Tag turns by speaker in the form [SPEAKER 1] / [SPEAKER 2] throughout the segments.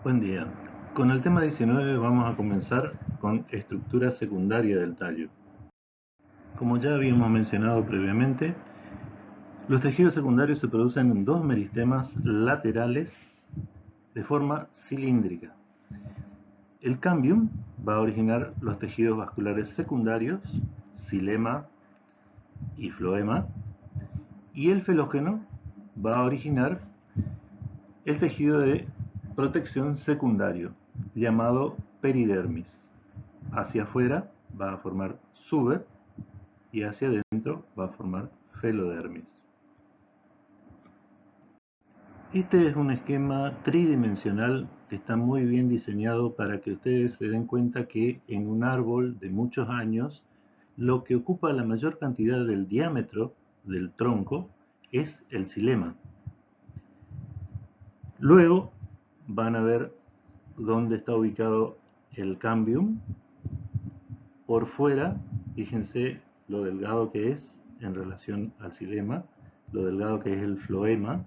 [SPEAKER 1] Buen día. Con el tema 19 vamos a comenzar con estructura secundaria del tallo. Como ya habíamos mencionado previamente, los tejidos secundarios se producen en dos meristemas laterales de forma cilíndrica. El cambium va a originar los tejidos vasculares secundarios, xilema y floema, y el felógeno va a originar el tejido de protección secundario, llamado peridermis. Hacia afuera va a formar suber y hacia adentro va a formar felodermis. Este es un esquema tridimensional que está muy bien diseñado para que ustedes se den cuenta que en un árbol de muchos años lo que ocupa la mayor cantidad del diámetro del tronco es el xilema. Luego van a ver dónde está ubicado el cambium. Por fuera, fíjense lo delgado que es en relación al xilema, lo delgado que es el floema.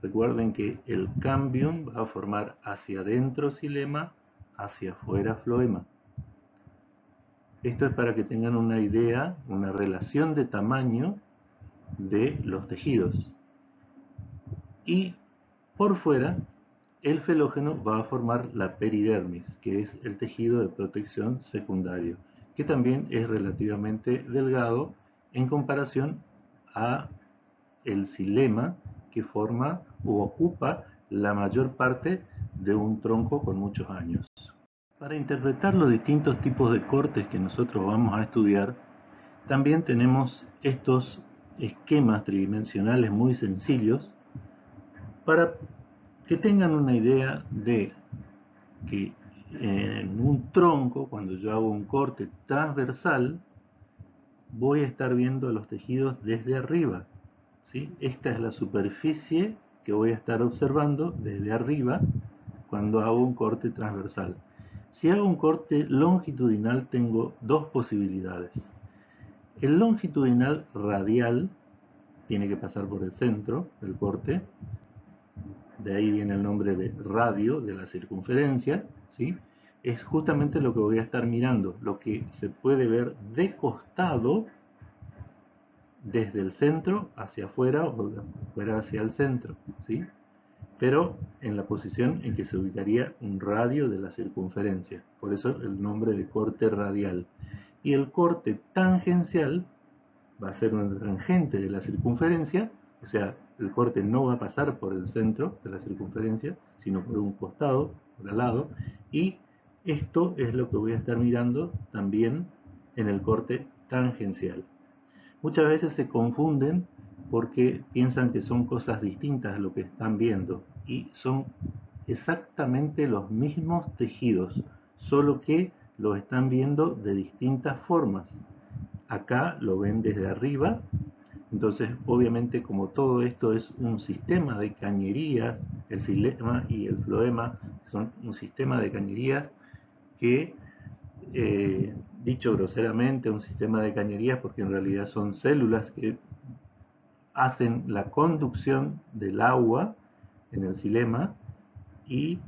[SPEAKER 1] Recuerden que el cambium va a formar hacia adentro xilema, hacia afuera floema. Esto es para que tengan una idea, una relación de tamaño de los tejidos. Y por fuera, el felógeno va a formar la peridermis, que es el tejido de protección secundario, que también es relativamente delgado en comparación a el xilema, que forma o ocupa la mayor parte de un tronco con muchos años. Para interpretar los distintos tipos de cortes que nosotros vamos a estudiar, también tenemos estos esquemas tridimensionales muy sencillos para que tengan una idea de que en un tronco, cuando yo hago un corte transversal, voy a estar viendo los tejidos desde arriba, ¿sí? Esta es la superficie que voy a estar observando desde arriba cuando hago un corte transversal. Si hago un corte longitudinal tengo dos posibilidades. El longitudinal radial tiene que pasar por el centro del corte, de ahí viene el nombre de radio, de la circunferencia, ¿sí? Es justamente lo que voy a estar mirando, lo que se puede ver de costado desde el centro hacia afuera o de afuera hacia el centro, ¿sí? Pero en la posición en que se ubicaría un radio de la circunferencia, por eso el nombre de corte radial. Y el corte tangencial va a ser una tangente de la circunferencia, o sea, el corte no va a pasar por el centro de la circunferencia, sino por un costado, por al lado, y esto es lo que voy a estar mirando también en el corte tangencial. Muchas veces se confunden porque piensan que son cosas distintas lo que están viendo, y son exactamente los mismos tejidos, solo que los están viendo de distintas formas. Acá lo ven desde arriba, entonces obviamente como todo esto es un sistema de cañerías, el xilema y el floema son un sistema de cañerías que, dicho groseramente, un sistema de cañerías porque en realidad son células que hacen la conducción del agua en el xilema y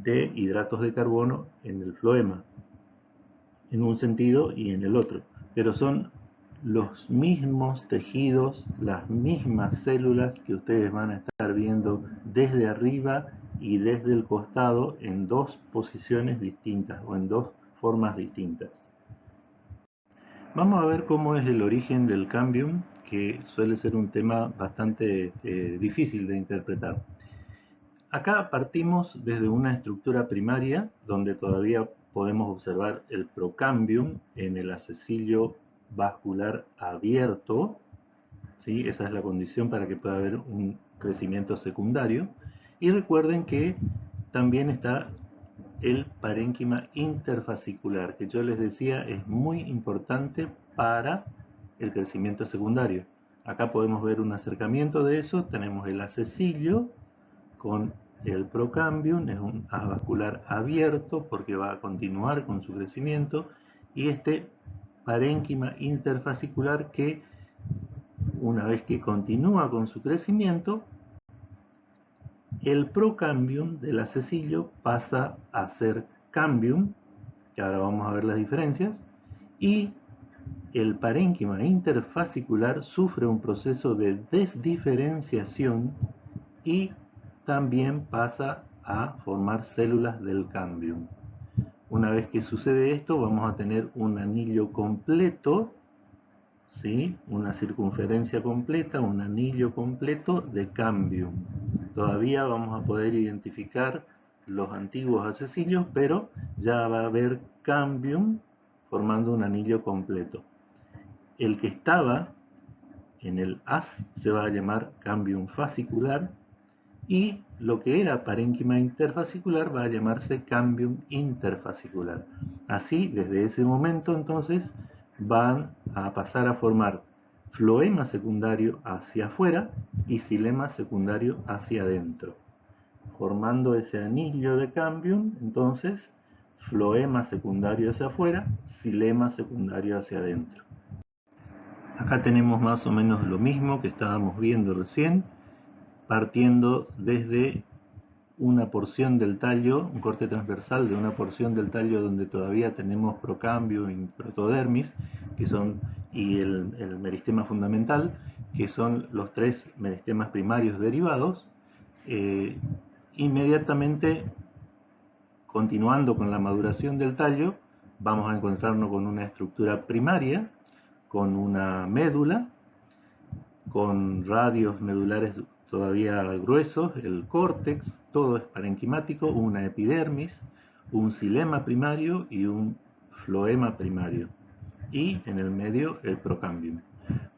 [SPEAKER 1] de hidratos de carbono en el floema, en un sentido y en el otro, pero son los mismos tejidos, las mismas células que ustedes van a estar viendo desde arriba y desde el costado en dos posiciones distintas o en dos formas distintas. Vamos a ver cómo es el origen del cambium, que suele ser un tema bastante difícil de interpretar. Acá partimos desde una estructura primaria donde todavía podemos observar el procambium en el acecilio vascular abierto, ¿sí? Esa es la condición para que pueda haber un crecimiento secundario. Y recuerden que también está el parénquima interfascicular, que yo les decía es muy importante para el crecimiento secundario. Acá podemos ver un acercamiento de eso, tenemos el acecilio con el procambium, es un haz vascular abierto porque va a continuar con su crecimiento, y este parénquima interfascicular que una vez que continúa con su crecimiento el procambium del acecilio pasa a ser cambium, que ahora vamos a ver las diferencias, y el parénquima interfascicular sufre un proceso de desdiferenciación y también pasa a formar células del cambium. Una vez que sucede esto, vamos a tener un anillo completo, ¿sí? Una circunferencia completa, un anillo completo de cambium. Todavía vamos a poder identificar los antiguos acecilios, pero ya va a haber cambium formando un anillo completo. El que estaba en el as se va a llamar cambium fascicular y lo que era parénquima interfascicular va a llamarse cambium interfascicular. Así, desde ese momento entonces van a pasar a formar floema secundario hacia afuera y xilema secundario hacia adentro. Formando ese anillo de cambium, entonces, floema secundario hacia afuera, xilema secundario hacia adentro. Acá tenemos más o menos lo mismo que estábamos viendo recién, partiendo desde una porción del tallo, un corte transversal de una porción del tallo donde todavía tenemos procambio y protodermis, que son, y el meristema fundamental, que son los tres meristemas primarios derivados. Inmediatamente, continuando con la maduración del tallo, vamos a encontrarnos con una estructura primaria, con una médula, con radios medulares todavía gruesos, el córtex, todo es parenquimático, una epidermis, un xilema primario y un floema primario. Y en el medio el procambium.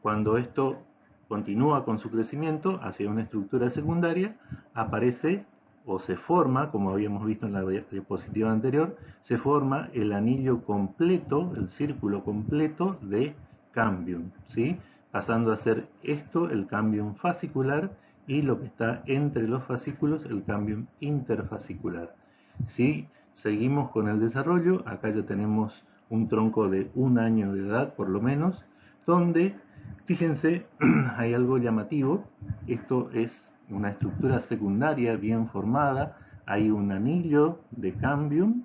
[SPEAKER 1] Cuando esto continúa con su crecimiento hacia una estructura secundaria, aparece o se forma, como habíamos visto en la diapositiva anterior, se forma el anillo completo, el círculo completo de cambium, ¿sí? Pasando a ser esto el cambium fascicular y lo que está entre los fascículos el cambium interfascicular. Si seguimos con el desarrollo, acá ya tenemos un tronco de 1 año de edad por lo menos, donde, fíjense, hay algo llamativo, esto es una estructura secundaria bien formada, hay un anillo de cambium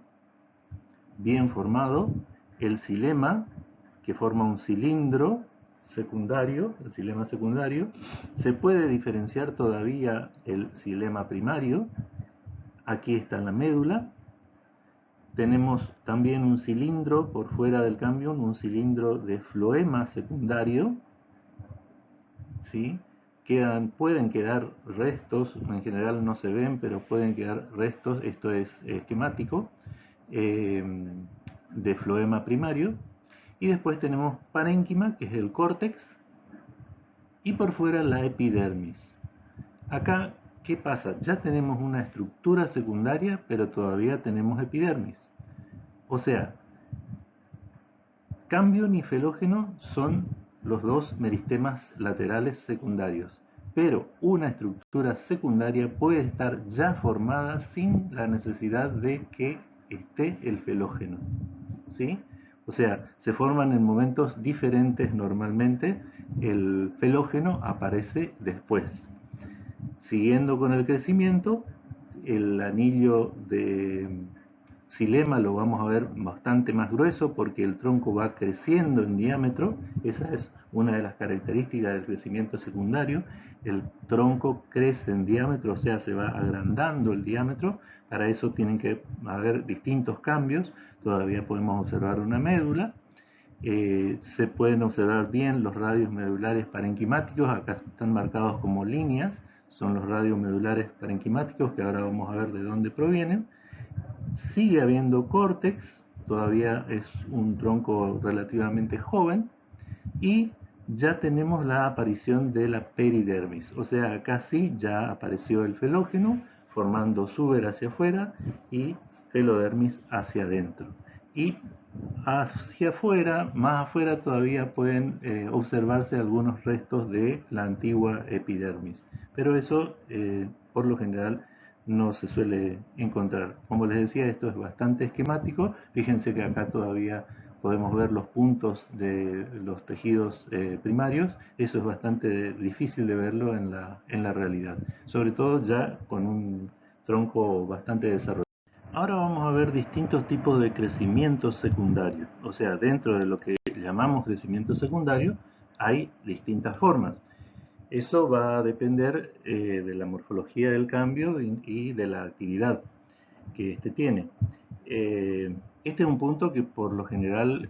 [SPEAKER 1] bien formado, el xilema que forma un cilindro secundario, el xilema secundario, se puede diferenciar todavía el xilema primario, aquí está la médula, tenemos también un cilindro por fuera del cambium, un cilindro de floema secundario, ¿sí? Pueden quedar restos, en general no se ven, pero pueden quedar restos, esto es esquemático, de floema primario. Y después tenemos parénquima, que es el córtex, y por fuera la epidermis. Acá, ¿qué pasa? Ya tenemos una estructura secundaria, pero todavía tenemos epidermis. O sea, cambium y felógeno son los dos meristemas laterales secundarios, pero una estructura secundaria puede estar ya formada sin la necesidad de que esté el felógeno, ¿sí? O sea, se forman en momentos diferentes normalmente, el felógeno aparece después. Siguiendo con el crecimiento, el anillo de xilema lo vamos a ver bastante más grueso porque el tronco va creciendo en diámetro, esa es una de las características del crecimiento secundario, el tronco crece en diámetro, o sea, se va agrandando el diámetro, para eso tienen que haber distintos cambios, todavía podemos observar una médula, se pueden observar bien los radios medulares parenquimáticos, acá están marcados como líneas, son los radios medulares parenquimáticos que ahora vamos a ver de dónde provienen. Sigue habiendo córtex, todavía es un tronco relativamente joven, y ya tenemos la aparición de la peridermis, o sea, acá sí ya apareció el felógeno, formando suber hacia afuera y felodermis hacia adentro. Y hacia afuera, más afuera todavía pueden observarse algunos restos de la antigua epidermis, pero eso por lo general no se suele encontrar. Como les decía, esto es bastante esquemático, fíjense que acá todavía podemos ver los puntos de los tejidos primarios. Eso es bastante difícil de verlo en la realidad, sobre todo ya con un tronco bastante desarrollado. Ahora vamos a ver distintos tipos de crecimiento secundario. O sea, dentro de lo que llamamos crecimiento secundario hay distintas formas. Eso va a depender de la morfología del cambio y de la actividad que éste tiene. Este es un punto que por lo general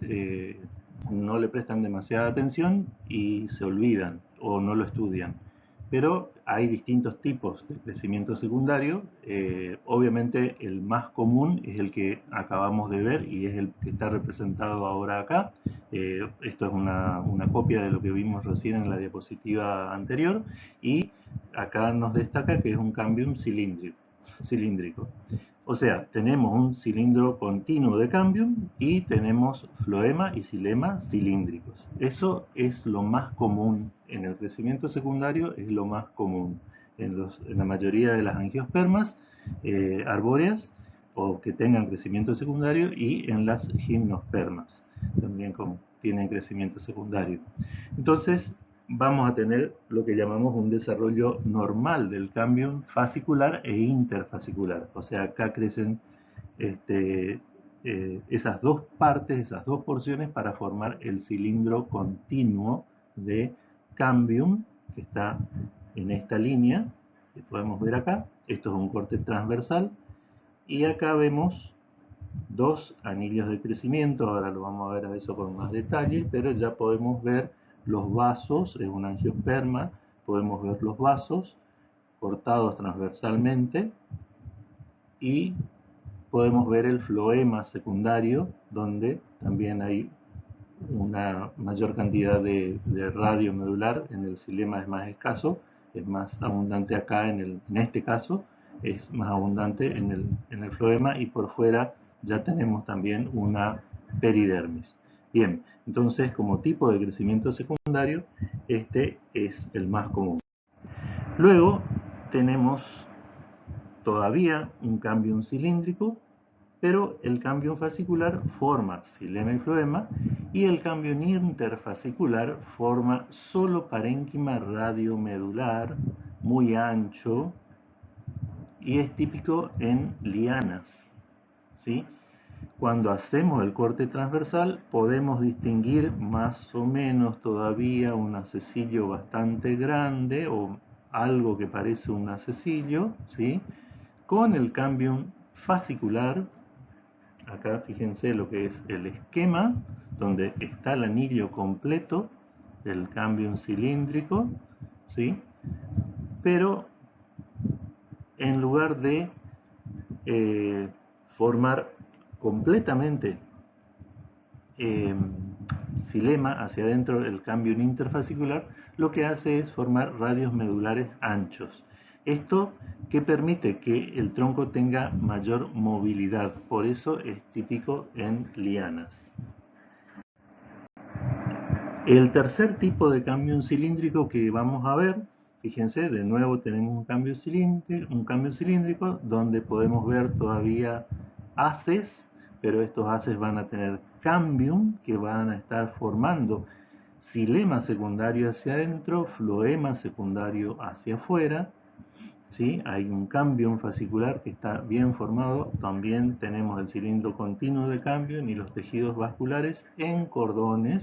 [SPEAKER 1] no le prestan demasiada atención y se olvidan o no lo estudian. Pero hay distintos tipos de crecimiento secundario. Obviamente el más común es el que acabamos de ver y es el que está representado ahora acá. Esto es una copia de lo que vimos recién en la diapositiva anterior, y acá nos destaca que es un cambium cilíndrico. O sea, tenemos un cilindro continuo de cambium y tenemos floema y xilema cilíndricos. Eso es lo más común en el crecimiento secundario, es lo más común en la mayoría de las angiospermas arbóreas o que tengan crecimiento secundario, y en las gimnospermas también tienen crecimiento secundario. Entonces vamos a tener lo que llamamos un desarrollo normal del cambium fascicular e interfascicular. O sea, acá crecen esas dos partes, esas dos porciones para formar el cilindro continuo de cambium que está en esta línea que podemos ver acá. Esto es un corte transversal y acá vemos dos anillos de crecimiento. Ahora lo vamos a ver a eso con más detalle, pero ya podemos ver los vasos, es una angiosperma, podemos ver los vasos cortados transversalmente y podemos ver el floema secundario, donde también hay una mayor cantidad de radio medular. En el xilema es más escaso, es más abundante acá, en este caso es más abundante en el floema, y por fuera ya tenemos también una peridermis. Bien, entonces como tipo de crecimiento secundario, este es el más común. Luego tenemos todavía un cambium cilíndrico, pero el cambium fascicular forma xilema y floema, y el cambium interfascicular forma solo parénquima radiomedular, muy ancho, y es típico en lianas, ¿sí? Cuando hacemos el corte transversal podemos distinguir más o menos todavía un acecillo bastante grande o algo que parece un acecillo, ¿sí? Con el cambium fascicular. Acá fíjense lo que es el esquema, donde está el anillo completo del cambium cilíndrico, ¿sí? Pero en lugar de formar completamente xilema hacia adentro del cambium interfascicular, lo que hace es formar radios medulares anchos. Esto que permite que el tronco tenga mayor movilidad, por eso es típico en lianas. El tercer tipo de cambium cilíndrico que vamos a ver, fíjense, de nuevo tenemos un cambio cilíndrico donde podemos ver todavía haces, pero estos haces van a tener cambium, que van a estar formando xilema secundario hacia adentro, floema secundario hacia afuera, ¿sí? Hay un cambium fascicular que está bien formado. También tenemos el cilindro continuo de cambium y los tejidos vasculares en cordones,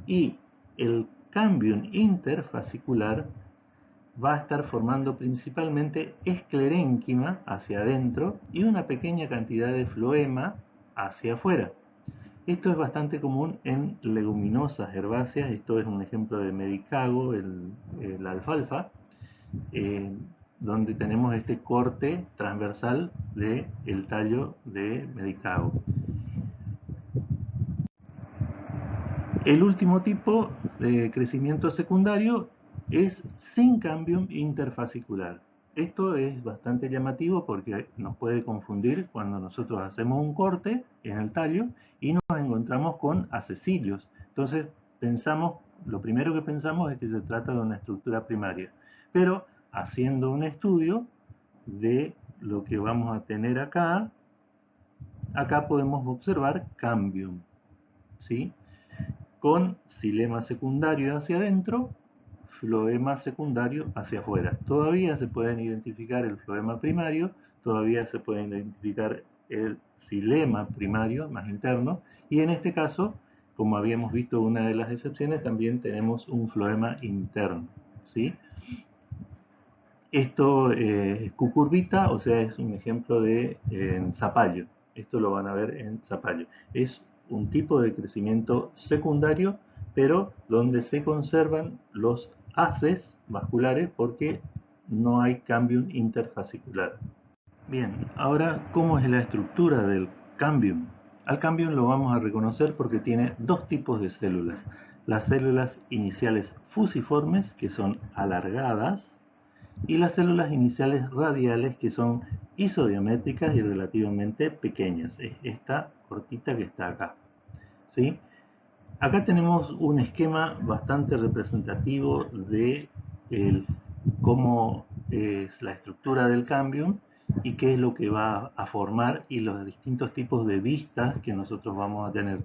[SPEAKER 1] y el cambium interfascicular va a estar formando principalmente esclerénquima hacia adentro y una pequeña cantidad de floema hacia afuera. Esto es bastante común en leguminosas herbáceas. Esto es un ejemplo de medicago, la alfalfa, donde tenemos este corte transversal del tallo de medicago. El último tipo de crecimiento secundario es sin cambium interfascicular. Esto es bastante llamativo porque nos puede confundir cuando nosotros hacemos un corte en el tallo y nos encontramos con acecilios. Entonces lo primero que pensamos es que se trata de una estructura primaria, pero haciendo un estudio de lo que vamos a tener acá podemos observar cambium. ¿sí? Con xilema secundario hacia adentro, floema secundario hacia afuera. Todavía se pueden identificar el floema primario, todavía se puede identificar el xilema primario más interno, y en este caso, como habíamos visto una de las excepciones, también tenemos un floema interno, ¿sí? Esto es cucurbita, o sea, es un ejemplo de zapallo. Esto lo van a ver en zapallo. Es un tipo de crecimiento secundario, pero donde se conservan los haces vasculares porque no hay cambium interfascicular. Bien, ahora, ¿cómo es la estructura del cambium? Al cambium lo vamos a reconocer porque tiene dos tipos de células. Las células iniciales fusiformes, que son alargadas, y las células iniciales radiales, que son isodiométricas y relativamente pequeñas. Es esta cortita que está acá, ¿sí? Acá tenemos un esquema bastante representativo de cómo es la estructura del cambium y qué es lo que va a formar y los distintos tipos de vistas que nosotros vamos a tener.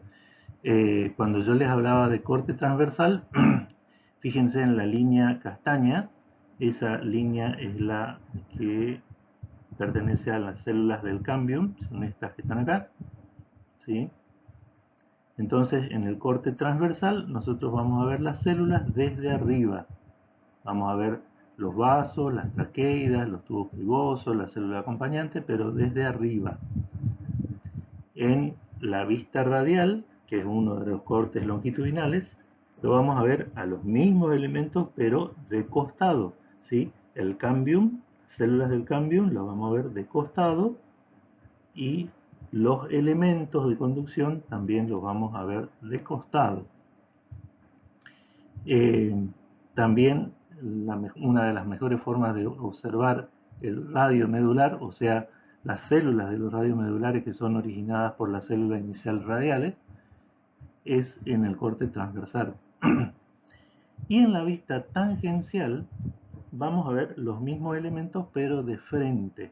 [SPEAKER 1] Cuando yo les hablaba de corte transversal, fíjense en la línea castaña. Esa línea es la que pertenece a las células del cambium, son estas que están acá, ¿sí? Entonces, en el corte transversal, nosotros vamos a ver las células desde arriba. Vamos a ver los vasos, las traqueidas, los tubos pivosos, la célula acompañante, pero desde arriba. En la vista radial, que es uno de los cortes longitudinales, lo vamos a ver a los mismos elementos, pero de costado, ¿sí? El cambium, células del cambium, las vamos a ver de costado, y los elementos de conducción también los vamos a ver de costado. También una de las mejores formas de observar el radio medular, o sea, las células de los radiomedulares que son originadas por las células inicial radiales, es en el corte transversal. Y en la vista tangencial vamos a ver los mismos elementos pero de frente,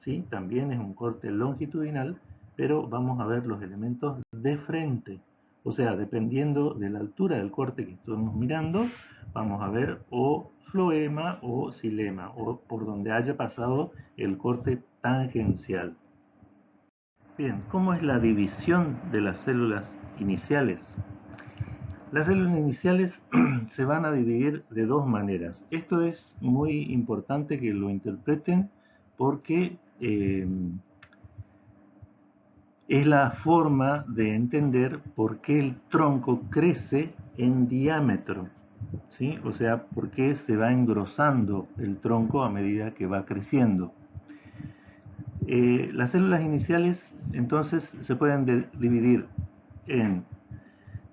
[SPEAKER 1] ¿sí? También es un corte longitudinal, pero vamos a ver los elementos de frente. O sea, dependiendo de la altura del corte que estemos mirando, vamos a ver o floema o xilema, o por donde haya pasado el corte tangencial. Bien, ¿cómo es la división de las células iniciales? Las células iniciales se van a dividir de dos maneras. Esto es muy importante que lo interpreten porque es la forma de entender por qué el tronco crece en diámetro, ¿sí? O sea, por qué se va engrosando el tronco a medida que va creciendo. Las células iniciales entonces se pueden dividir en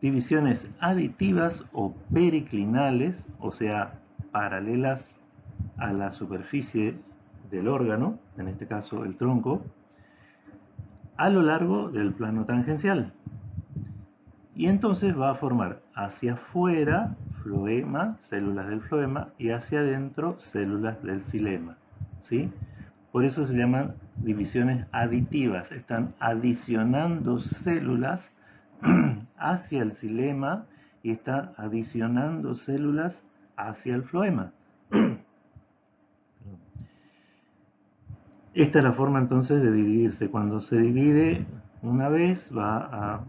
[SPEAKER 1] divisiones aditivas o periclinales, o sea, paralelas a la superficie del órgano, en este caso el tronco, a lo largo del plano tangencial. Y entonces va a formar hacia afuera floema, células del floema, y hacia adentro células del xilema, ¿sí? Por eso se llaman divisiones aditivas, están adicionando células hacia el xilema y están adicionando células hacia el floema. Esta es la forma entonces de dividirse. Cuando se divide una vez va a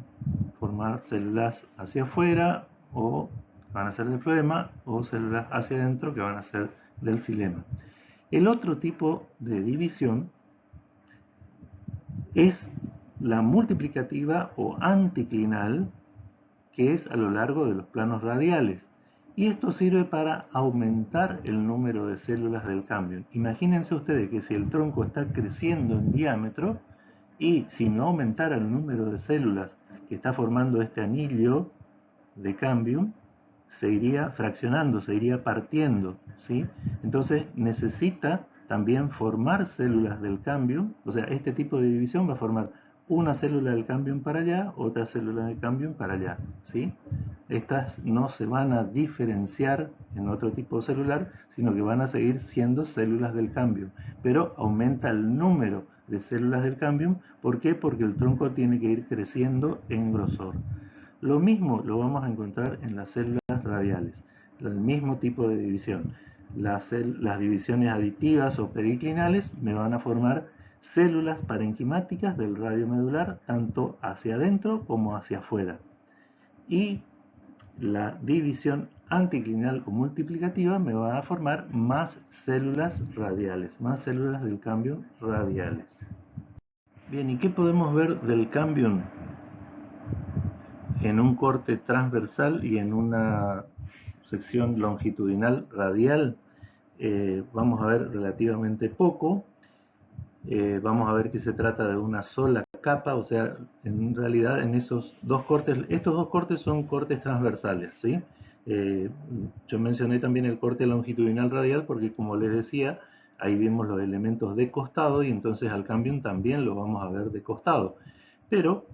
[SPEAKER 1] formar células hacia afuera, o van a ser del floema, o células hacia adentro que van a ser del xilema. El otro tipo de división es la multiplicativa o anticlinal, que es a lo largo de los planos radiales. Y esto sirve para aumentar el número de células del cambium. Imagínense ustedes que si el tronco está creciendo en diámetro y si no aumentara el número de células que está formando este anillo de cambium, se iría fraccionando, se iría partiendo, ¿sí? Entonces necesita también formar células del cambium, o sea, este tipo de división va a formar una célula del cambium para allá, otra célula del cambium para allá, ¿sí? Estas no se van a diferenciar en otro tipo celular, sino que van a seguir siendo células del cambium, pero aumenta el número de células del cambium. ¿Por qué? Porque el tronco tiene que ir creciendo en grosor. Lo mismo lo vamos a encontrar en las células radiales, el mismo tipo de división. Las divisiones aditivas o periclinales me van a formar células parenquimáticas del radio medular, tanto hacia adentro como hacia afuera. Y la división anticlinal o multiplicativa me va a formar más células radiales, más células del cambium radiales. Bien, ¿y qué podemos ver del cambium en un corte transversal y en una sección longitudinal radial? Vamos a ver relativamente poco. Vamos a ver que se trata de una sola capa, o sea, en realidad en esos dos cortes, estos dos cortes son cortes transversales, ¿sí? Yo mencioné también el corte longitudinal radial porque, como les decía, ahí vemos los elementos de costado y entonces al cambium también lo vamos a ver de costado. Pero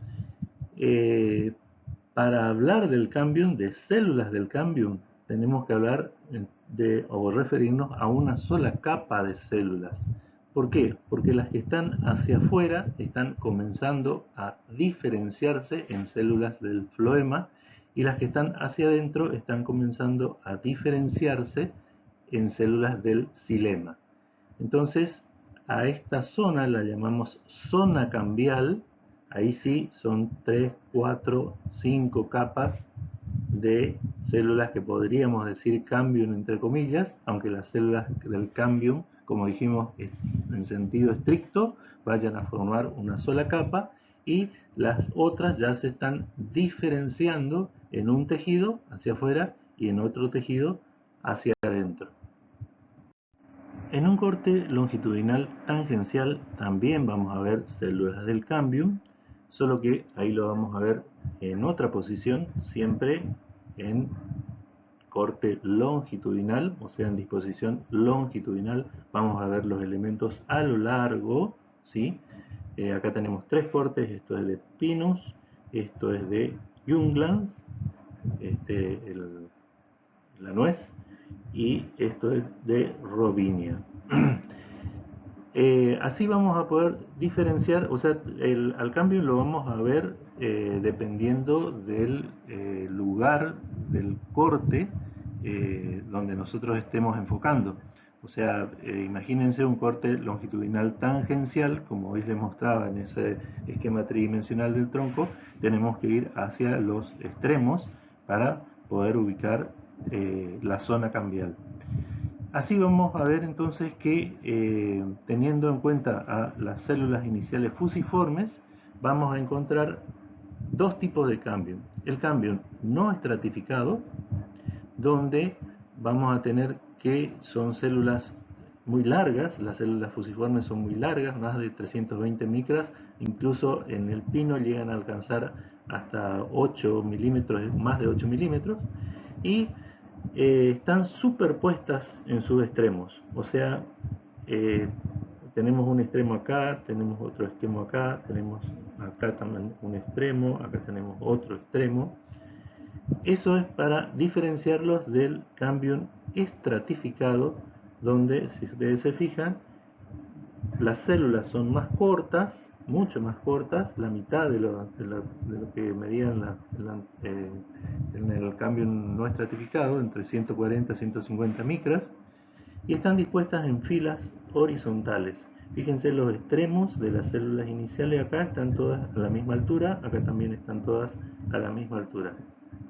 [SPEAKER 1] para hablar del cambium, de células del cambium, tenemos que hablar o referirnos a una sola capa de células. ¿Por qué? Porque las que están hacia afuera están comenzando a diferenciarse en células del floema y las que están hacia adentro están comenzando a diferenciarse en células del xilema. Entonces, a esta zona la llamamos zona cambial. Ahí sí son 3, 4, 5 capas de células que podríamos decir cambium entre comillas, aunque las células del cambium, como dijimos en sentido estricto, vayan a formar una sola capa y las otras ya se están diferenciando en un tejido hacia afuera y en otro tejido hacia adentro. En un corte longitudinal tangencial también vamos a ver células del cambium, solo que ahí lo vamos a ver en otra posición, siempre en corte longitudinal, o sea en disposición longitudinal. Vamos a ver los elementos a lo largo, ¿sí? Acá tenemos tres cortes, esto es de Pinus, esto es de Junglands, la nuez, y esto es de Robinia. Así vamos a poder diferenciar, o sea, al cambio lo vamos a ver dependiendo del lugar del corte donde nosotros estemos enfocando. O sea, imagínense un corte longitudinal tangencial, como hoy les mostraba en ese esquema tridimensional del tronco, tenemos que ir hacia los extremos para poder ubicar la zona cambial. Así vamos a ver entonces que teniendo en cuenta a las células iniciales fusiformes, vamos a encontrar dos tipos de cambium. El cambium no estratificado, donde vamos a tener que son células muy largas, las células fusiformes son muy largas, más de 320 micras, incluso en el pino llegan a alcanzar hasta 8 milímetros, más de 8 milímetros, y están superpuestas en sus extremos, o sea, tenemos un extremo acá, tenemos otro extremo acá, tenemos acá también un extremo, acá tenemos otro extremo. Eso es para diferenciarlos del cambium estratificado, donde, si ustedes se fijan, las células son más cortas, mucho más cortas, la mitad de lo que medían en el cambium no estratificado, entre 140 y 150 micras, y están dispuestas en filas horizontales. Fíjense los extremos de las células iniciales, acá están todas a la misma altura, acá también están todas a la misma altura.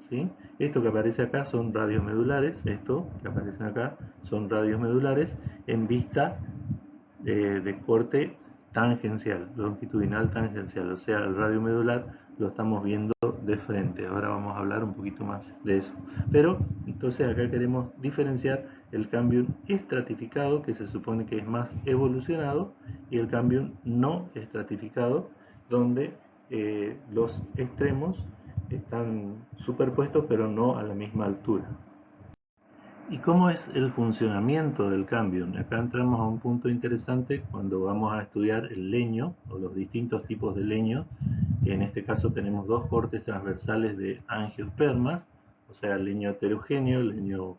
[SPEAKER 1] ¿Sí? Esto que aparece acá son radios medulares, esto que aparece acá son radios medulares en vista de corte tangencial, longitudinal tangencial, o sea, el radio medular lo estamos viendo de frente. Ahora vamos a hablar un poquito más de eso. Pero entonces acá queremos diferenciar el cambium estratificado, que se supone que es más evolucionado, y el cambium no estratificado, donde los extremos están superpuestos pero no a la misma altura. ¿Y cómo es el funcionamiento del cambium? Acá entramos a un punto interesante cuando vamos a estudiar el leño o los distintos tipos de leño. En este caso tenemos dos cortes transversales de angiospermas, o sea, leño heterogéneo, leño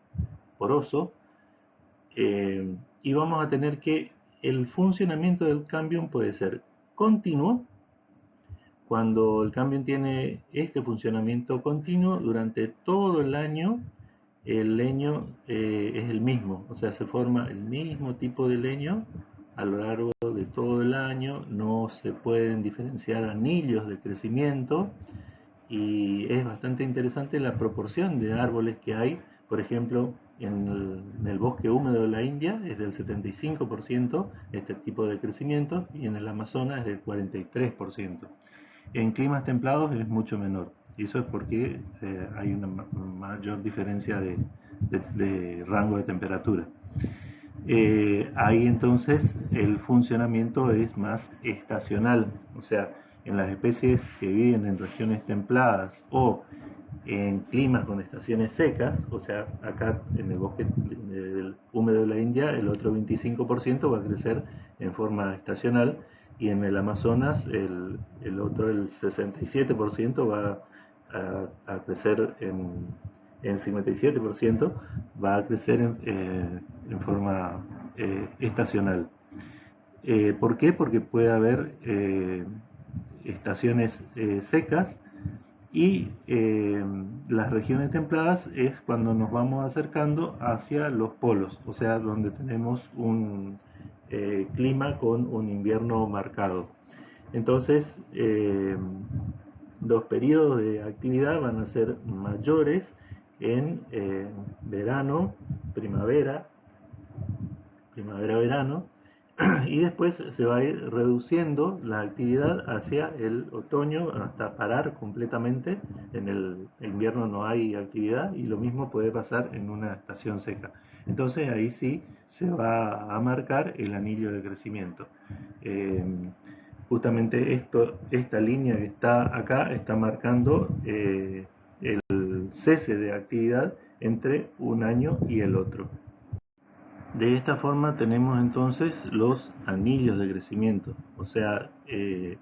[SPEAKER 1] poroso, y vamos a tener que el funcionamiento del cambium puede ser continuo Cuando el Cambium tiene este funcionamiento continuo, durante todo el año el leño es el mismo, o sea, se forma el mismo tipo de leño a lo largo de todo el año, no se pueden diferenciar anillos de crecimiento y es bastante interesante la proporción de árboles que hay. Por ejemplo, en el bosque húmedo de la India es del 75% este tipo de crecimiento y en el Amazonas es del 43%. En climas templados es mucho menor y eso es porque hay una mayor diferencia de rango de temperatura. Ahí entonces el funcionamiento es más estacional, o sea, en las especies que viven en regiones templadas o en climas con estaciones secas, o sea, acá en el bosque húmedo de la India el otro 25% va a crecer en forma estacional y en el Amazonas el otro, el 67% va a crecer en 57% va a crecer en forma estacional. ¿Por qué? Porque puede haber estaciones secas y las regiones templadas es cuando nos vamos acercando hacia los polos, o sea, donde tenemos un clima con un invierno marcado. Entonces, los periodos de actividad van a ser mayores en verano, primavera, primavera-verano, y después se va a ir reduciendo la actividad hacia el otoño hasta parar completamente. En el invierno no hay actividad y lo mismo puede pasar en una estación seca. Entonces ahí sí se va a marcar el anillo de crecimiento. Eh, Justamente esta línea que está acá está marcando el cese de actividad entre un año y el otro. De esta forma tenemos entonces los anillos de crecimiento, o sea,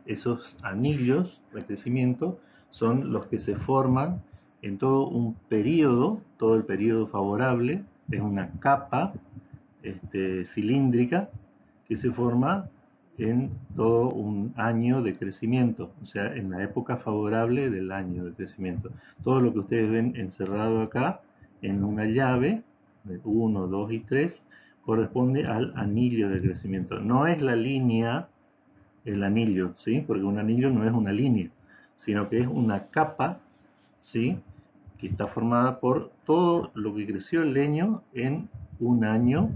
[SPEAKER 1] esos anillos de crecimiento son los que se forman en todo un periodo, todo el periodo favorable, es una capa cilíndrica que se forma en todo un año de crecimiento, o sea, en la época favorable del año de crecimiento. Todo lo que ustedes ven encerrado acá en una llave de 1, 2 y 3 corresponde al anillo de crecimiento. No es la línea, el anillo, ¿sí? Porque un anillo no es una línea, sino que es una capa, ¿sí? Que está formada por todo lo que creció el leño en un año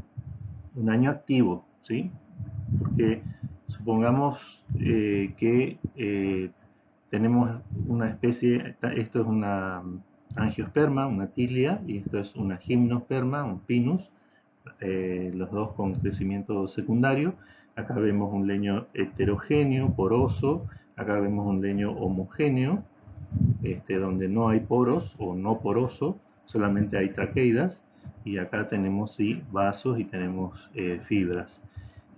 [SPEAKER 1] activo, ¿sí? Porque supongamos que tenemos una especie, esto es una angiosperma, una tilia, y esto es una gimnosperma, un pinus, los dos con crecimiento secundario. Acá vemos un leño heterogéneo, poroso, acá vemos un leño homogéneo, donde no hay poros o no poroso, solamente hay traqueidas, y acá tenemos sí vasos y tenemos fibras.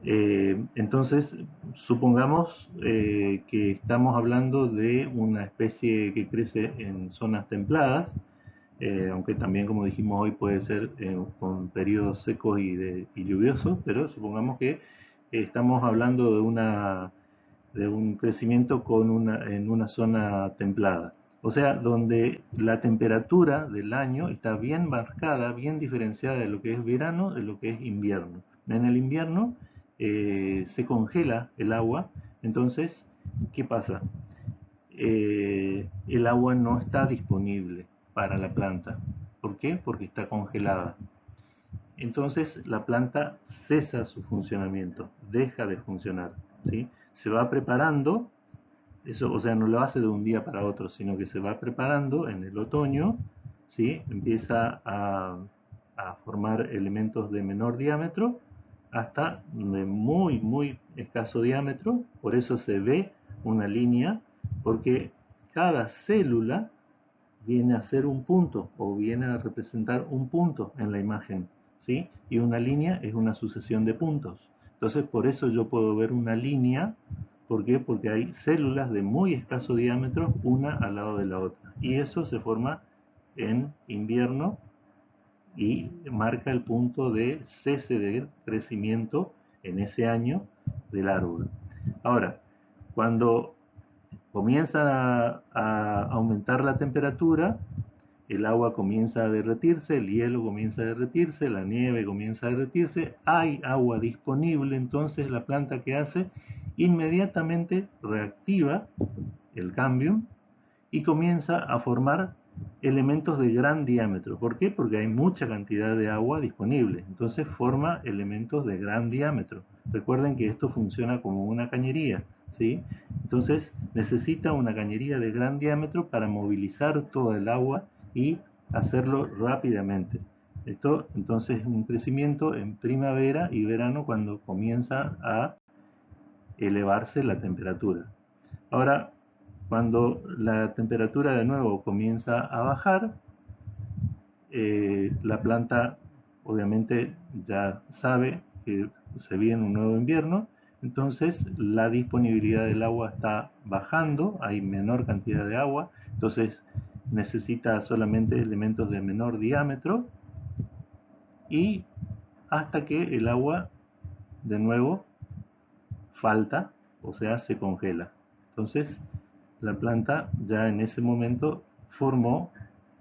[SPEAKER 1] Entonces, supongamos que estamos hablando de una especie que crece en zonas templadas, aunque también, como dijimos hoy, puede ser con periodos secos y lluviosos, pero supongamos que estamos hablando de un crecimiento en una zona templada. O sea, donde la temperatura del año está bien marcada, bien diferenciada de lo que es verano, de lo que es invierno. En el invierno se congela el agua, entonces, ¿qué pasa? El agua no está disponible para la planta. ¿Por qué? Porque está congelada. Entonces la planta cesa su funcionamiento, deja de funcionar, ¿sí? Se va preparando, eso, o sea, no lo hace de un día para otro, sino que se va preparando en el otoño, ¿sí? Empieza a formar elementos de menor diámetro hasta de muy, muy escaso diámetro, por eso se ve una línea, porque cada célula viene a ser un punto o viene a representar un punto en la imagen, ¿sí? Y una línea es una sucesión de puntos. Entonces, por eso yo puedo ver una línea. ¿Por qué? Porque hay células de muy escaso diámetro una al lado de la otra. Y eso se forma en invierno y marca el punto de cese de crecimiento en ese año del árbol. Ahora, cuando comienza a aumentar la temperatura, el agua comienza a derretirse, el hielo comienza a derretirse, la nieve comienza a derretirse, hay agua disponible, entonces la planta que hace inmediatamente reactiva el cambio y comienza a formar elementos de gran diámetro. ¿Por qué? Porque hay mucha cantidad de agua disponible, entonces forma elementos de gran diámetro. Recuerden que esto funciona como una cañería, ¿sí? Entonces necesita una cañería de gran diámetro para movilizar toda el agua y hacerlo rápidamente. Esto entonces es un crecimiento en primavera y verano cuando comienza a elevarse la temperatura. Ahora, cuando la temperatura de nuevo comienza a bajar, la planta obviamente ya sabe que se viene un nuevo invierno, entonces la disponibilidad del agua está bajando, hay menor cantidad de agua, entonces necesita solamente elementos de menor diámetro y hasta que el agua de nuevo falta, o sea, se congela. Entonces la planta ya en ese momento formó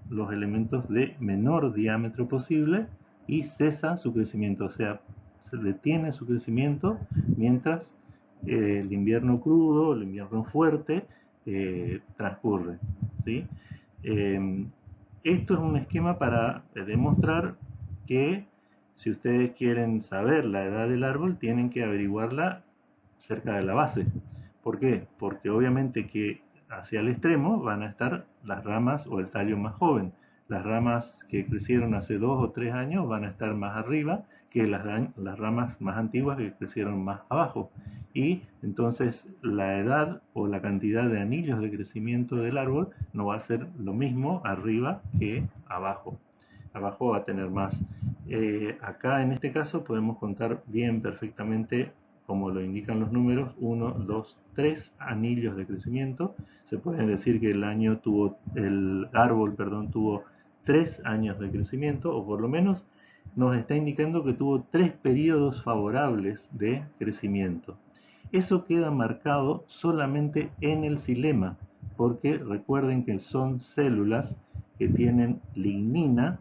[SPEAKER 1] los elementos de menor diámetro posible y cesa su crecimiento, o sea, se detiene su crecimiento mientras el invierno crudo, el invierno fuerte transcurre, ¿sí? Eh, Esto es un esquema para demostrar que si ustedes quieren saber la edad del árbol, tienen que averiguarla cerca de la base. ¿Por qué? Porque obviamente que hacia el extremo van a estar las ramas o el tallo más joven. Las ramas que crecieron hace 2 o 3 años van a estar más arriba que las ramas más antiguas que crecieron más abajo. Y entonces la edad o la cantidad de anillos de crecimiento del árbol no va a ser lo mismo arriba que abajo. Abajo va a tener más. Acá en este caso podemos contar bien perfectamente, como lo indican los números, 1, 2, 3 anillos de crecimiento. Se puede decir que el árbol tuvo 3 años de crecimiento, o por lo menos nos está indicando que tuvo 3 periodos favorables de crecimiento. Eso queda marcado solamente en el xilema, porque recuerden que son células que tienen lignina,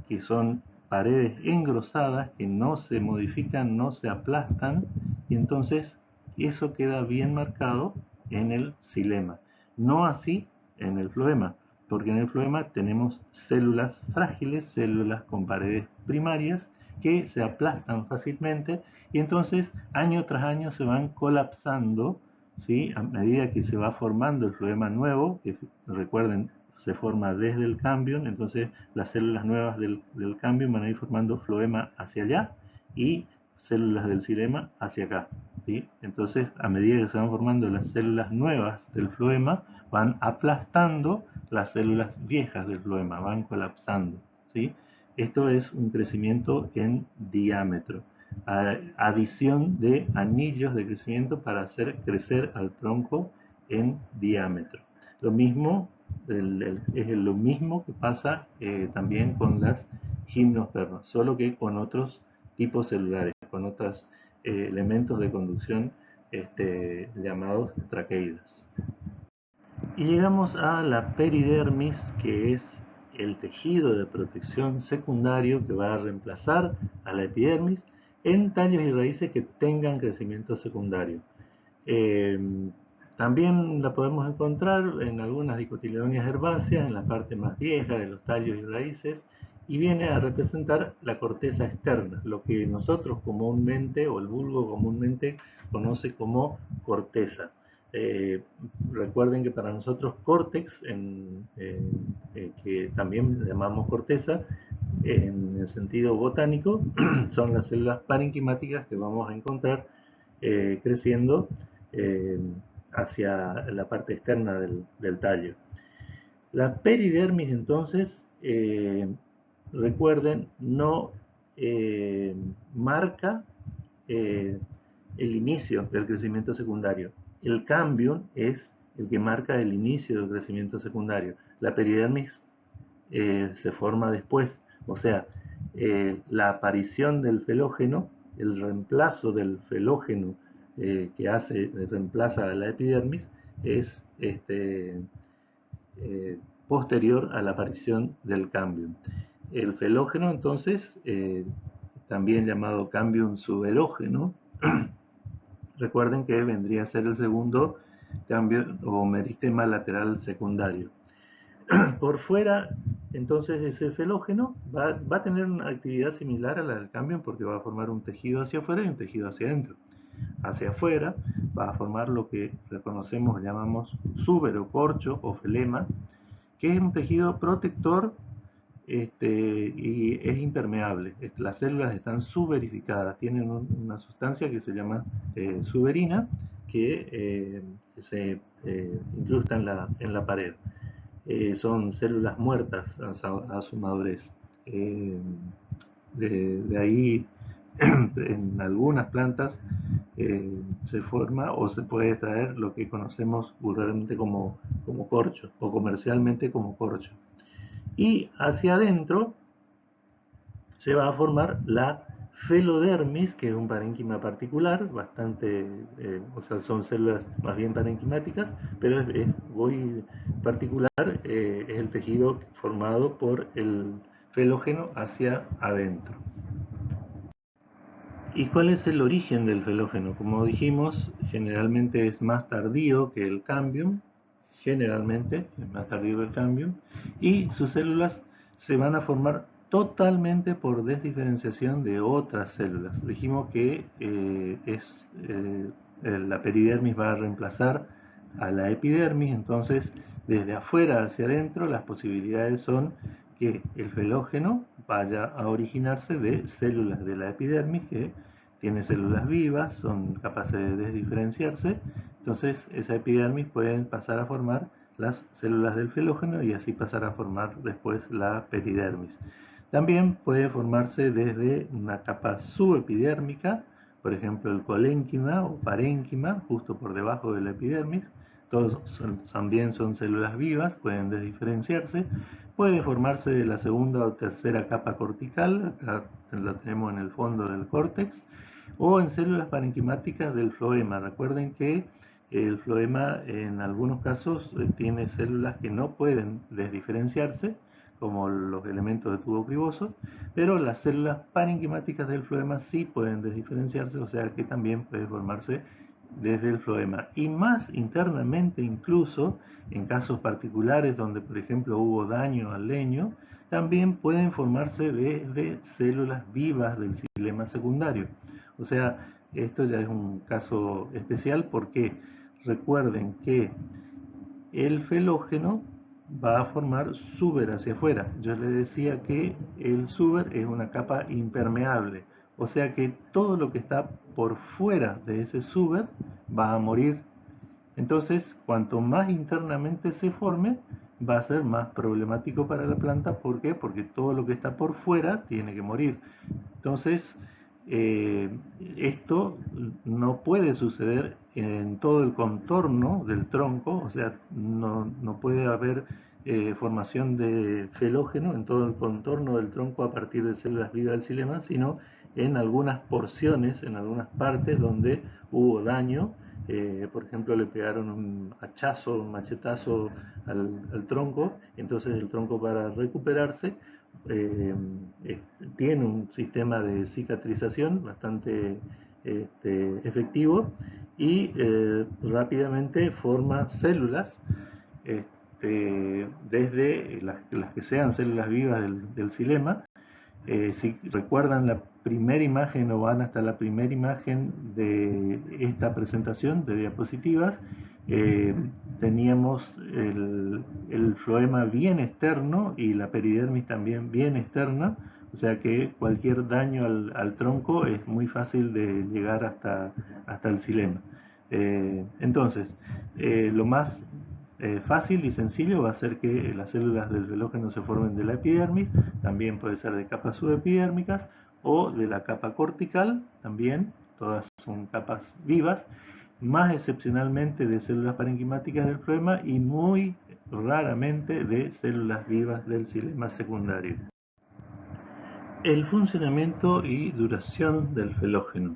[SPEAKER 1] que son paredes engrosadas que no se modifican, no se aplastan, y entonces eso queda bien marcado en el xilema. No así en el floema, porque en el floema tenemos células frágiles, células con paredes primarias que se aplastan fácilmente y entonces año tras año se van colapsando, ¿sí? A medida que se va formando el floema nuevo, que recuerden se forma desde el cambium, entonces las células nuevas del cambium van a ir formando floema hacia allá y células del xilema hacia acá, ¿sí? Entonces a medida que se van formando las células nuevas del floema van aplastando las células viejas del floema, van colapsando, ¿sí? Esto es un crecimiento en diámetro, adición de anillos de crecimiento para hacer crecer al tronco en diámetro. Lo mismo es lo mismo que pasa también con las gimnospermas, solo que con otros tipos celulares, con otros elementos de conducción llamados traqueidas. Y llegamos a la peridermis, que es el tejido de protección secundario que va a reemplazar a la epidermis en tallos y raíces que tengan crecimiento secundario. Eh, También la podemos encontrar en algunas dicotiledonias herbáceas, en la parte más vieja de los tallos y raíces, y viene a representar la corteza externa, lo que nosotros comúnmente, o el vulgo comúnmente, conoce como corteza. Eh, Recuerden que para nosotros córtex, que también llamamos corteza, en el sentido botánico, son las células parenquimáticas que vamos a encontrar creciendo eh, hacia la parte externa del tallo. La peridermis entonces, recuerden, no marca eh, el inicio del crecimiento secundario. El cambium es el que marca el inicio del crecimiento secundario. La peridermis se forma después, o sea, la aparición del felógeno, el reemplazo del felógeno que reemplaza a la epidermis, es posterior a la aparición del cambium. El felógeno, entonces, también llamado cambium suberógeno, recuerden que vendría a ser el segundo cambio o meristema lateral secundario. Por fuera, entonces, ese felógeno va a tener una actividad similar a la del cambium porque va a formar un tejido hacia afuera y un tejido hacia adentro. Hacia afuera va a formar lo que reconocemos, llamamos súbero, corcho o felema, que es un tejido protector y es impermeable. Las células están suberificadas, tienen una sustancia que se llama suberina que se incrusta en la pared. Son células muertas a su madurez. De ahí, en algunas plantas se forma o se puede extraer lo que conocemos vulgarmente como corcho o comercialmente como corcho. Y hacia adentro se va a formar la felodermis, que es un parénquima particular, bastante, o sea, son células más bien parenquimáticas, pero es muy particular, es el tejido formado por el felógeno hacia adentro. ¿Y cuál es el origen del felógeno? Como dijimos, generalmente es más tardío que el cambium, generalmente es más tardío que el cambium, y sus células se van a formar totalmente por desdiferenciación de otras células. Dijimos que la peridermis va a reemplazar a la epidermis, entonces desde afuera hacia adentro las posibilidades son que el felógeno vaya a originarse de células de la epidermis que tiene células vivas, son capaces de desdiferenciarse, entonces esa epidermis puede pasar a formar las células del felógeno y así pasar a formar después la peridermis. También puede formarse desde una capa subepidérmica, por ejemplo el colénquima o parénquima, justo por debajo de la epidermis. Todos también son células vivas, pueden desdiferenciarse. Puede formarse de la segunda o tercera capa cortical, acá la tenemos en el fondo del córtex, o en células parenquimáticas del floema. Recuerden que el floema en algunos casos tiene células que no pueden desdiferenciarse, como los elementos de tubo criboso, pero las células parenquimáticas del floema sí pueden desdiferenciarse, o sea que también puede formarse desde el floema. Y más internamente incluso, en casos particulares donde por ejemplo hubo daño al leño, también pueden formarse desde células vivas del xilema secundario. O sea, esto ya es un caso especial porque recuerden que el felógeno va a formar súber hacia afuera. Yo les decía que el súber es una capa impermeable, o sea que todo lo que está por fuera de ese súber va a morir. Entonces, cuanto más internamente se forme, va a ser más problemático para la planta. ¿Por qué? Porque todo lo que está por fuera tiene que morir. Entonces, esto no puede suceder en todo el contorno del tronco, o sea, no puede haber formación de felógeno en todo el contorno del tronco a partir de células vivas del xilema, sino en algunas porciones, en algunas partes donde hubo daño. Por ejemplo, le pegaron un hachazo, un machetazo al tronco, entonces el tronco para recuperarse eh, tiene un sistema de cicatrización bastante efectivo y rápidamente forma células, desde las que sean células vivas del xilema. Si recuerdan la primera imagen o van hasta la primera imagen de esta presentación de diapositivas, teníamos el floema bien externo y la peridermis también bien externa, o sea que cualquier daño al tronco es muy fácil de llegar hasta el xilema. Entonces, lo más fácil y sencillo va a ser que las células del felógeno se formen de la epidermis, también puede ser de capas subepidérmicas o de la capa cortical, también, todas son capas vivas, más excepcionalmente de células parenquimáticas del floema y muy raramente de células vivas del xilema secundario. El funcionamiento y duración del felógeno.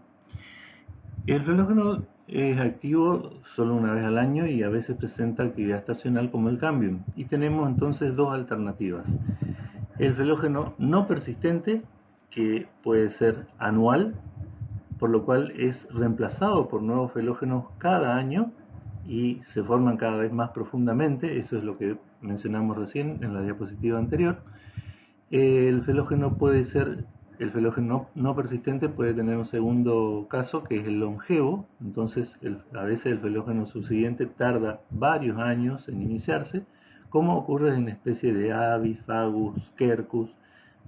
[SPEAKER 1] El felógeno Es activo solo una vez al año y a veces presenta actividad estacional como el cambium. Y tenemos entonces dos alternativas. El felógeno no persistente, que puede ser anual, por lo cual es reemplazado por nuevos felógenos cada año y se forman cada vez más profundamente. Eso es lo que mencionamos recién en la diapositiva anterior. El felógeno puede ser, el felógeno no persistente puede tener un segundo caso que es el longevo. Entonces a veces el felógeno subsiguiente tarda varios años en iniciarse, como ocurre en especies de Avis, Fagus, Quercus.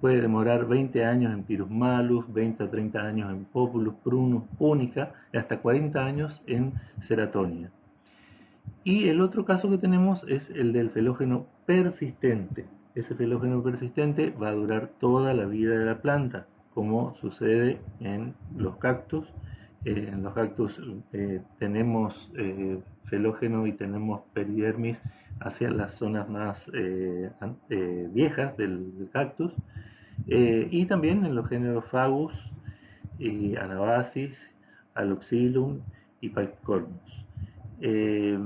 [SPEAKER 1] Puede demorar 20 años en Pyrrhus malus, 20 a 30 años en Populus, Prunus, Punica, y hasta 40 años en Ceratonia. Y el otro caso que tenemos es el del felógeno persistente. Ese felógeno persistente va a durar toda la vida de la planta, como sucede en los cactus. En los cactus tenemos felógeno y tenemos peridermis hacia las zonas más viejas del cactus. Y también en los géneros Fagus, Anabasis, Aloxylum y Paecornus. Eh,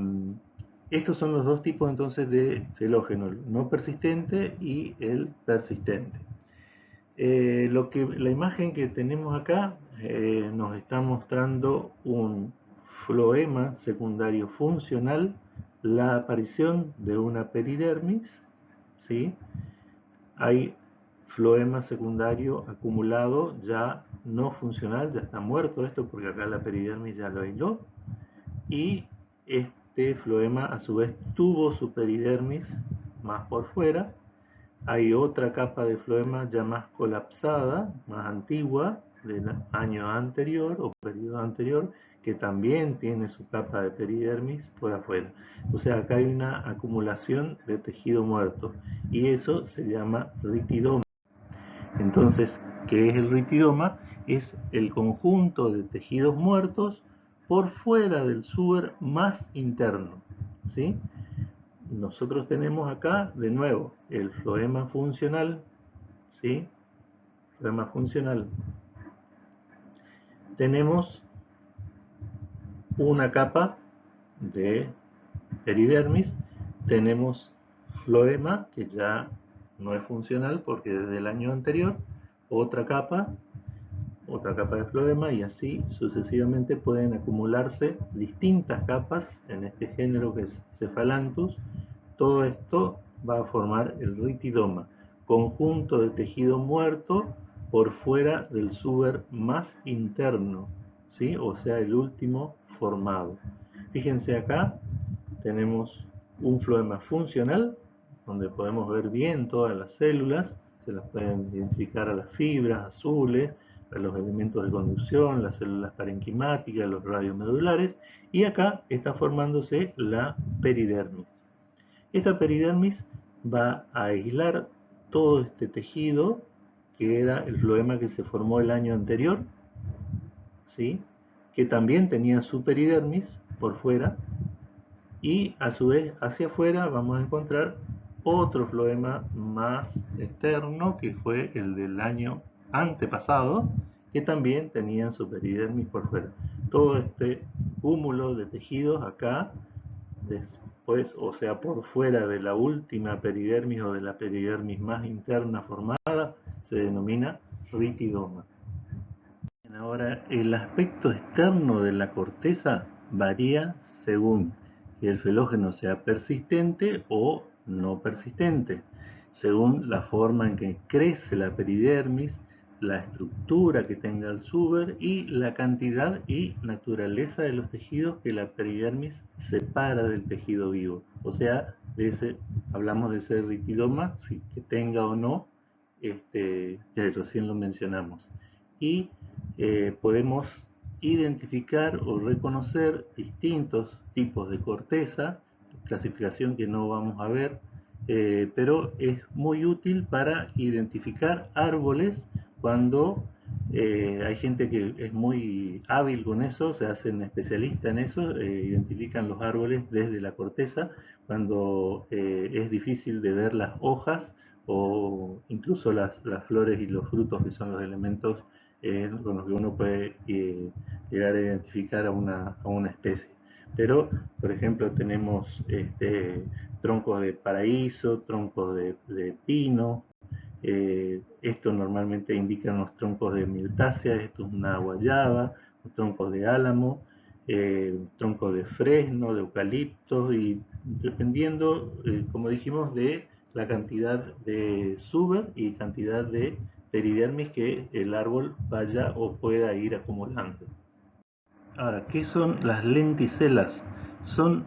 [SPEAKER 1] Estos son los dos tipos entonces de felógeno, el no persistente y el persistente. La imagen que tenemos acá nos está mostrando un floema secundario funcional, la aparición de una peridermis, ¿sí? Hay floema secundario acumulado ya no funcional, ya está muerto esto porque acá la peridermis ya lo aisló, y este floema a su vez tuvo su peridermis más por fuera. Hay otra capa de floema ya más colapsada, más antigua, del año anterior o periodo anterior, que también tiene su capa de peridermis por afuera. O sea, acá hay una acumulación de tejido muerto y eso se llama ritidoma. Entonces, ¿qué es el ritidoma? Es el conjunto de tejidos muertos por fuera del suber más interno, ¿sí? Nosotros tenemos acá, de nuevo, el floema funcional, ¿sí? Floema funcional. Tenemos una capa de peridermis, tenemos floema, que ya no es funcional porque desde el año anterior, otra capa de floema, y así sucesivamente pueden acumularse distintas capas en este género que es Cephalanthus. Todo esto va a formar el ritidoma, conjunto de tejido muerto por fuera del suber más interno, ¿sí? O sea, el último formado. Fíjense acá, tenemos un floema funcional, donde podemos ver bien todas las células, se las pueden identificar a las fibras azules, a los elementos de conducción, las células parenquimáticas, los radiomedulares, y acá está formándose la peridermis. Esta peridermis va a aislar todo este tejido, que era el floema que se formó el año anterior, ¿sí? Que también tenía su peridermis por fuera, y a su vez hacia afuera vamos a encontrar otro floema más externo, que fue el del año antepasado, que también tenían su peridermis por fuera. Todo este cúmulo de tejidos acá, después, o sea, por fuera de la última peridermis o de la peridermis más interna formada, se denomina ritidoma. Ahora, el aspecto externo de la corteza varía según que el felógeno sea persistente o no persistente, según la forma en que crece la peridermis, la estructura que tenga el suber y la cantidad y naturaleza de los tejidos que la peridermis separa del tejido vivo. O sea, hablamos de ese ritidoma, si que tenga o no, que recién lo mencionamos. Y podemos identificar o reconocer distintos tipos de corteza, clasificación que no vamos a ver, pero es muy útil para identificar árboles cuando hay gente que es muy hábil con eso, se hacen especialistas en eso, identifican los árboles desde la corteza cuando es difícil de ver las hojas o incluso las flores y los frutos, que son los elementos con los que uno puede llegar a identificar a una especie. Pero, por ejemplo, tenemos troncos de paraíso, troncos de pino. Esto normalmente indican los troncos de mirtácea, esto es una guayaba, los troncos de álamo, troncos de fresno, de eucalipto, y dependiendo, como dijimos, de la cantidad de suber y cantidad de peridermis que el árbol vaya o pueda ir acumulando. Ahora, ¿qué son las lenticelas? Son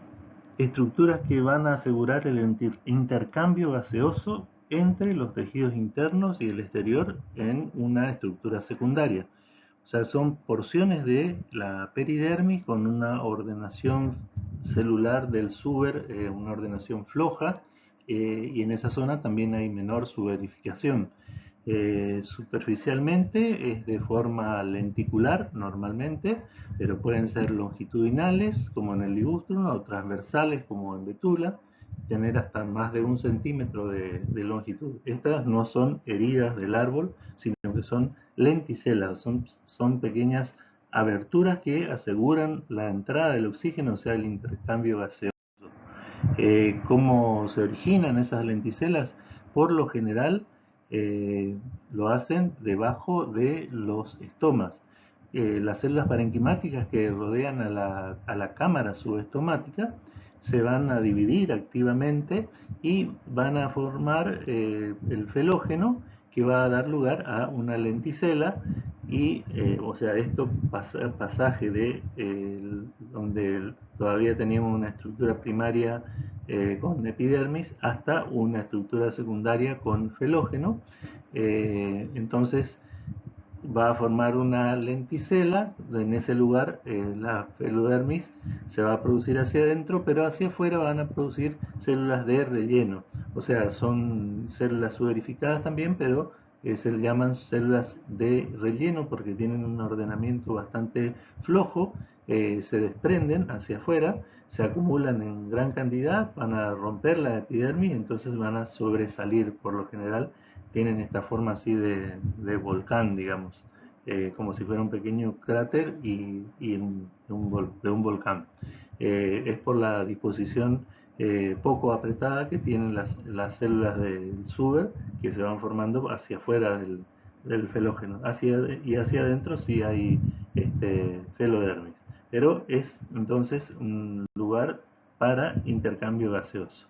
[SPEAKER 1] estructuras que van a asegurar el intercambio gaseoso entre los tejidos internos y el exterior en una estructura secundaria. O sea, son porciones de la peridermis con una ordenación celular del suber, una ordenación floja, y en esa zona también hay menor suberificación. Superficialmente es de forma lenticular normalmente, pero pueden ser longitudinales como en el ligustrum o transversales como en betula, tener hasta más de 1 centímetro de longitud. Estas no son heridas del árbol, sino que son lenticelas, son pequeñas aberturas que aseguran la entrada del oxígeno, o sea, el intercambio gaseoso. ¿Cómo se originan esas lenticelas? Por lo general lo hacen debajo de los estomas. Las células parenquimáticas que rodean a la cámara subestomática se van a dividir activamente y van a formar el felógeno, que va a dar lugar a una lenticela, y o sea, esto pasaje de donde todavía teníamos una estructura primaria con epidermis hasta una estructura secundaria con felógeno. Entonces va a formar una lenticela. En ese lugar la felodermis se va a producir hacia adentro, pero hacia afuera van a producir células de relleno. O sea, son células sudorificadas también, pero se le llaman células de relleno porque tienen un ordenamiento bastante flojo, se desprenden hacia afuera, se acumulan en gran cantidad, van a romper la epidermis, entonces van a sobresalir. Por lo general tienen esta forma así de volcán, digamos, como si fuera un pequeño cráter de un volcán. Es por la disposición poco apretada que tienen las células del suber, que se van formando hacia afuera del felógeno. Y hacia adentro sí hay felodermis. Pero es entonces un lugar para intercambio gaseoso.